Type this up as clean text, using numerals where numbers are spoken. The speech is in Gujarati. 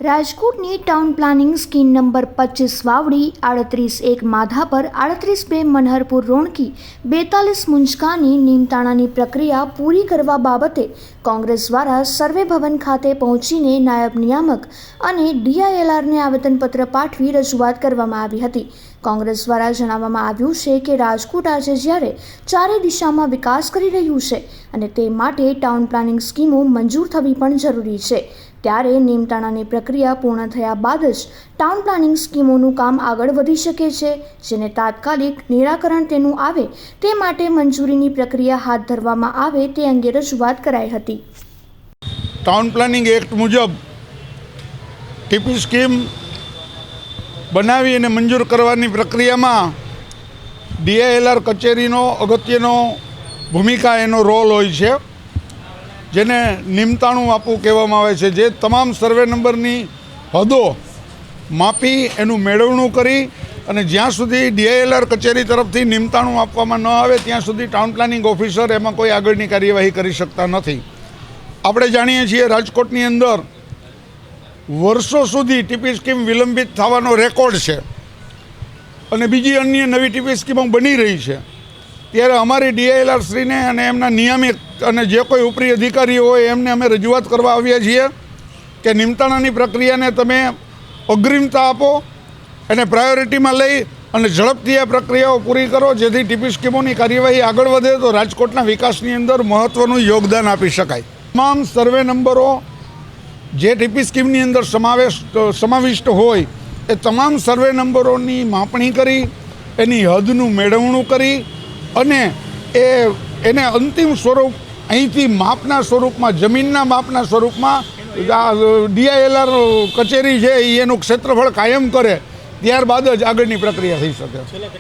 રાજકોટની town planning scheme number 25 Vavdi 38-1 Madhapar 38-2 Manharpur Ronki 42 મુંજકાની નીમતાણાની પ્રક્રિયા પૂરી કરવા બાબતે કોંગ્રેસ દ્વારા સર્વે ભવન ખાતે પહોંચીને નાયબ નિયામક અને DILRને આવેદનપત્ર પાઠવી રજૂઆત કરવામાં આવી હતી। કોંગ્રેસ દ્વારા જણાવવામાં આવ્યું છે કે રાજકોટ આજે જ્યારે ચારે દિશામાં વિકાસ કરી રહ્યું છે અને તે માટે ટાઉન પ્લાનિંગ સ્કીમો મંજૂર થવી પણ જરૂરી છે, ત્યારે નીમતાણાની પ્રક્રિયા પૂર્ણ થયા બાદ જ ટાઉન પ્લાનિંગ સ્કીમોનું કામ આગળ વધી શકે છે, જેને તાત્કાલિક નિરાકરણ તેનું આવે તે માટે મંજૂરીની પ્રક્રિયા હાથ ધરવામાં આવે તે અંગે રજૂઆત કરાઈ હતી। ટાઉન પ્લાનિંગ એક્ટ મુજબ ટીપી સ્કીમ બનાવી અને મંજૂર કરવાની પ્રક્રિયામાં DILR કચેરીનો અગત્યનો ભૂમિકા એનો રોલ હોય છે, જેને નીમતાણું આપવું કહેવામાં આવે છે। જે તમામ સર્વે નંબરની હદો માપી એનું મેળવણું કરી અને જ્યાં સુધી DILR કચેરી તરફથી નીમતાણું આપવામાં ન આવે ત્યાં સુધી ટાઉન પ્લાનિંગ ઓફિસર એમાં કોઈ આગળની કાર્યવાહી કરી શકતા નથી। આપણે જાણીએ છીએ રાજકોટની અંદર વર્ષો સુધી ટીપી સ્કીમ વિલંબિત થવાનો રેકોર્ડ છે અને બીજી અન્ય નવી ટીપી સ્કીમો બની રહી છે, ત્યારે અમારી DILR શ્રીને અને એમના નિયામક અને જે કોઈ ઉપરી અધિકારીઓ હોય એમને અમે રજૂઆત કરવા આવ્યા છીએ કે નીમતાણાની પ્રક્રિયાને તમે અગ્રિમતા આપો, એને પ્રાયોરિટીમાં લઈ અને ઝડપથી આ પ્રક્રિયાઓ પૂરી કરો, જેથી ટીપી સ્કીમોની કાર્યવાહી આગળ વધે તો રાજકોટના વિકાસની અંદર મહત્ત્વનું યોગદાન આપી શકાય। તમામ સર્વે નંબરો જે ટીપી સ્કીમની અંદર સમાવિષ્ટ હોય એ તમામ સર્વે નંબરોની માપણી કરી એની હદનું મેળવણું કરી અને એને અંતિમ સ્વરૂપ અહીંથી માપના સ્વરૂપમાં જમીનના માપના સ્વરૂપમાં DILR કચેરી છે એ એનું ક્ષેત્રફળ કાયમ કરે ત્યારબાદ જ આગળની પ્રક્રિયા થઈ શકે।